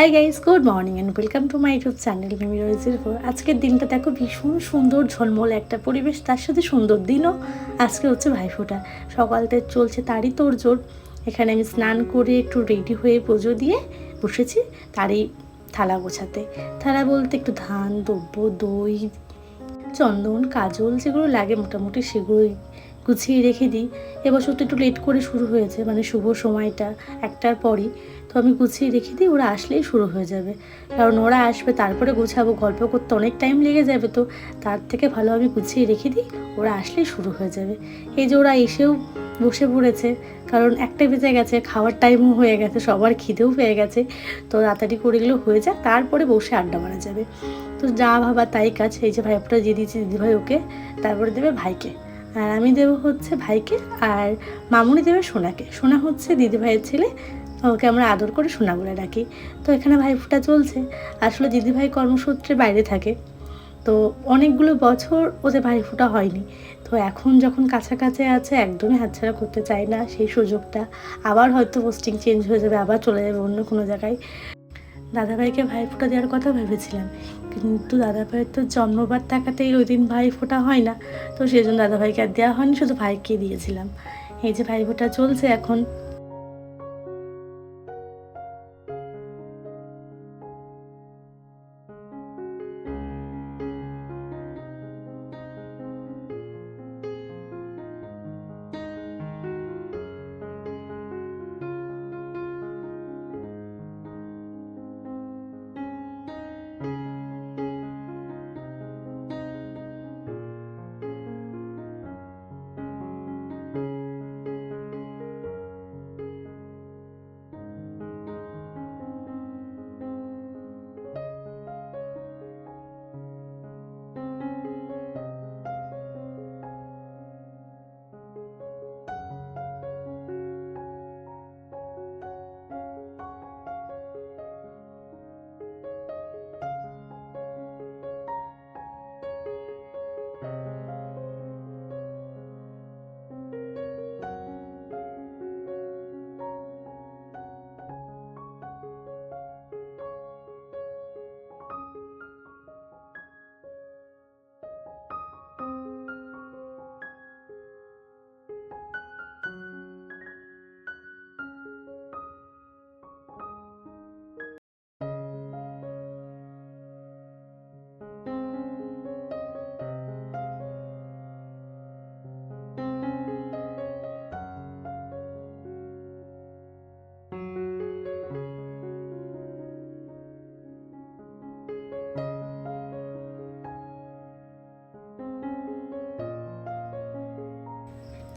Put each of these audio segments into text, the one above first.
High guys, good morning and welcome to my YouTube channel Mimi রয়েছে। আজকের দিনটা দেখো, ভীষণ সুন্দর ঝলমল একটা পরিবেশ, তার সাথে সুন্দর দিনও। আজকে হচ্ছে ভাইফোঁটা, সকালতে চলছে তারই তোড়জোড়। এখানে আমি স্নান করে একটু রেডি হয়ে পুজো দিয়ে বসেছি তারই থালা গোছাতে। থালা বলতে একটু ধান, দ্রব্য, দই, চন্দন, কাজল যেগুলো লাগে মোটামুটি সেগুলোই গুছিয়ে রেখে দিই। এবছর তো একটু লেট করে শুরু হয়েছে, মানে শুভ সময়টা একটার পরই, তো আমি গুছিয়ে রেখে দিই, ওরা আসলেই শুরু হয়ে যাবে। কারণ ওরা আসবে তারপরে গোছাবো, গল্প করতে অনেক টাইম লেগে যাবে, তো তার থেকে ভালো আমি গুছিয়ে রেখে দিই, ওরা আসলেই শুরু হয়ে যাবে। এই যে ওরা এসেও বসে পড়েছে, কারণ একটা বেজে গেছে, খাওয়ার টাইমও হয়ে গেছে, সবার খিদেও পেয়ে গেছে, তো তাড়াতাড়ি করে এগুলো হয়ে যাক, তারপরে বসে আড্ডা মারা যাবে। তো যা ভাবা তাই কাজ। এই যে ভাইফোঁটা দিয়ে দিয়েছি দিদিভাই ওকে, তারপরে দেবে ভাইকে, আর আমি দেবো হচ্ছে ভাইকে, আর মামুনি দেবে সোনাকে। সোনা হচ্ছে দিদিভাইয়ের ছেলে, ওকে আমরা আদর করে সোনা বলে ডাকি। তো এখানে ভাইফোঁটা চলছে। আসলে দিদিভাই কর্মসূত্রে বাইরে থাকে, তো অনেকগুলো বছর ওদের ভাইফোঁটা হয়নি। তো এখন যখন কাছাকাছি আছে, একদমই হাতছাড়া করতে চাই না সেই সুযোগটা। আবার হয়তো পোস্টিং চেঞ্জ হয়ে যাবে, আবার চলে যাবে অন্য কোনো জায়গায়। দাদাভাইকে ভাইফোঁটা দেওয়ার কথা ভেবেছিলাম, কিন্তু দাদাভাইয়ের তো জন্মবার থাকাতেই ওই দিন ভাইফোঁটা হয় না, তো সেই জন্য দাদাভাইকে আর দেওয়া হয়নি, শুধু ভাইকে দিয়েছিলাম। এই যে ভাইফোঁটা চলছে এখন।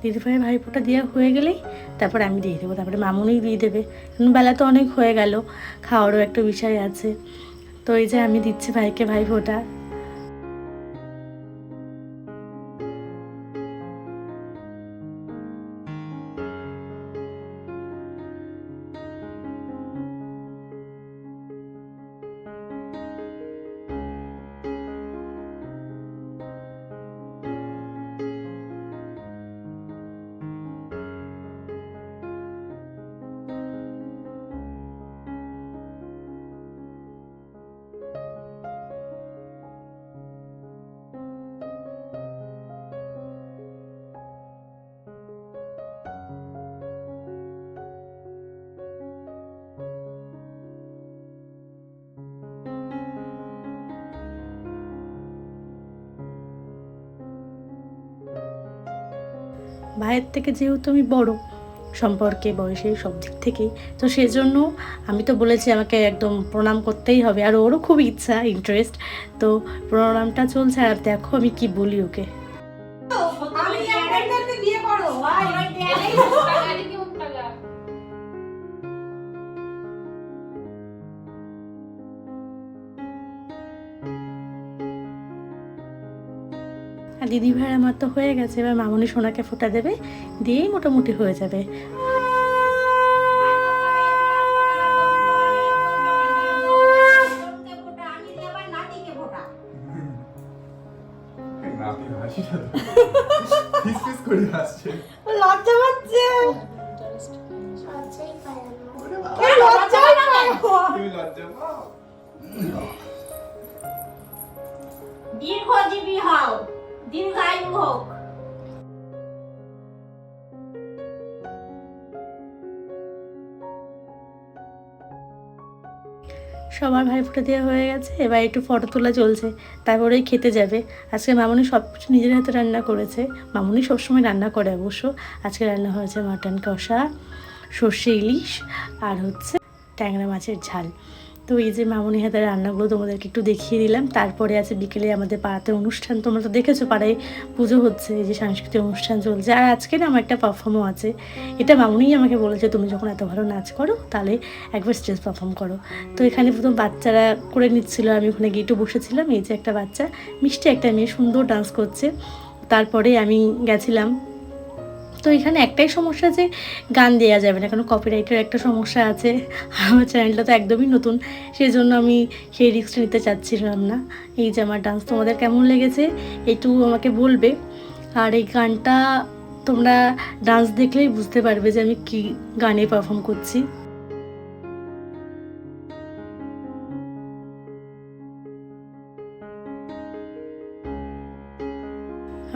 দিদিভাইয়ের ভাইফোঁটা দেওয়া হয়ে গেলেই তারপর আমি দিয়ে দেবো, তারপরে মামুনি দিয়ে দেবে। বেলা তো অনেক হয়ে গেল, খাওয়ারও একটা বিষয় আছে। তো এই যে আমি দিচ্ছি ভাইকে ভাইফোঁটা। ভাইয়ের থেকে যেহেতু আমি বড় সম্পর্কে, বয়সে, সব দিক থেকেই, তো সেজন্য আমি তো বলেছি আমাকে একদম প্রণাম করতেই হবে, আর ওরও খুব ইচ্ছা, ইন্টারেস্ট। তো প্রণামটা চলছে, আর দেখো আমি কি বলি ওকে। আর দিদি ভাইয়ের আমার তো হয়ে গেছে, এবার মামনি সোনাকে ফোঁটা দেবে, দিয়েই মোটামুটি হয়ে যাবে। লজ্জা পাচ্ছে, লজ্জা দীর্ঘজীবী হও, দীর্ঘায়ু হোক। সবার ভাইফোঁটা দেওয়া হয়ে গেছে, এবার একটু ফটো তোলা চলছে, তারপরেই খেতে যাবে। আজকে মামুনি সব কিছু নিজের হাতে রান্না করেছে। মামুনি সবসময় রান্না করে অবশ্য। আজকে রান্না হয়েছে মাটন কষা, সর্ষে ইলিশ আর হচ্ছে ট্যাংরা মাছের ঝাল। তো এই যে মামুনি হাতে রান্নাগুলো তোমাদেরকে একটু দেখিয়ে দিলাম। তারপরে আছে বিকেলে আমাদের পাড়াতে অনুষ্ঠান, তোমরা তো দেখেছো পাড়ায় পুজো হচ্ছে, এই যে সাংস্কৃতিক অনুষ্ঠান চলছে। আর আজকে না আমার একটা পারফর্মও আছে। এটা মামুনিই আমাকে বলেছে, তুমি যখন এত ভালো নাচ করো তাহলে একবার স্টেজ পারফর্ম করো। তো এখানে প্রথম বাচ্চারা করে নিচ্ছিল, আমি ওখানে গিয়ে একটু বসেছিলাম। এই যে একটা বাচ্চা, মিষ্টি একটা মেয়ে, সুন্দর ডান্স করছে। তারপরে আমি গেছিলাম। তো এখানে একটাই সমস্যা যে গান দেওয়া যাবে না, কারণ কপিরাইটের একটা সমস্যা আছে। আমার চ্যানেলটা তো একদমই নতুন, সেই জন্য আমি সেই রিস্কটা নিতে চাচ্ছিলাম না। এই যে আমার ডান্স তোমাদের কেমন লেগেছে একটু আমাকে বলবে। আর এই গানটা তোমরা ডান্স দেখলেই বুঝতে পারবে যে আমি কি গানে পারফর্ম করছি।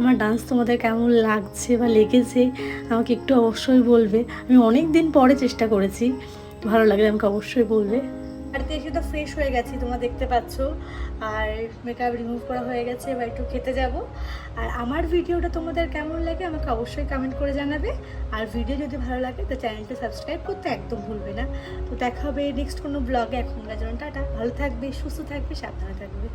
আমার ডান্স তোমাদের কেমন লাগছে বা লেগেছে আমাকে একটু অবশ্যই বলবে। আমি অনেক দিন পরে চেষ্টা করেছি, ভালো লাগলে আমাকে অবশ্যই বলবে। বাড়িতে এসে তো ফ্রেশ হয়ে গেছি, তোমরা দেখতে পাচ্ছ। আর মেকআপ রিমুভ করা হয়ে গেছে, এবার একটু খেতে যাব। আর আমার ভিডিওটা তোমাদের কেমন লাগে আমাকে অবশ্যই কমেন্ট করে জানাবে। আর ভিডিও যদি ভালো লাগে তো চ্যানেলটা সাবস্ক্রাইব করতে একদম ভুলবে না। তো দেখা হবে নেক্সট কোনো ব্লগে। এখনকার জন্য টাটা, ভালো থাকবে, সুস্থ থাকবে, সাবধানে থাকবে।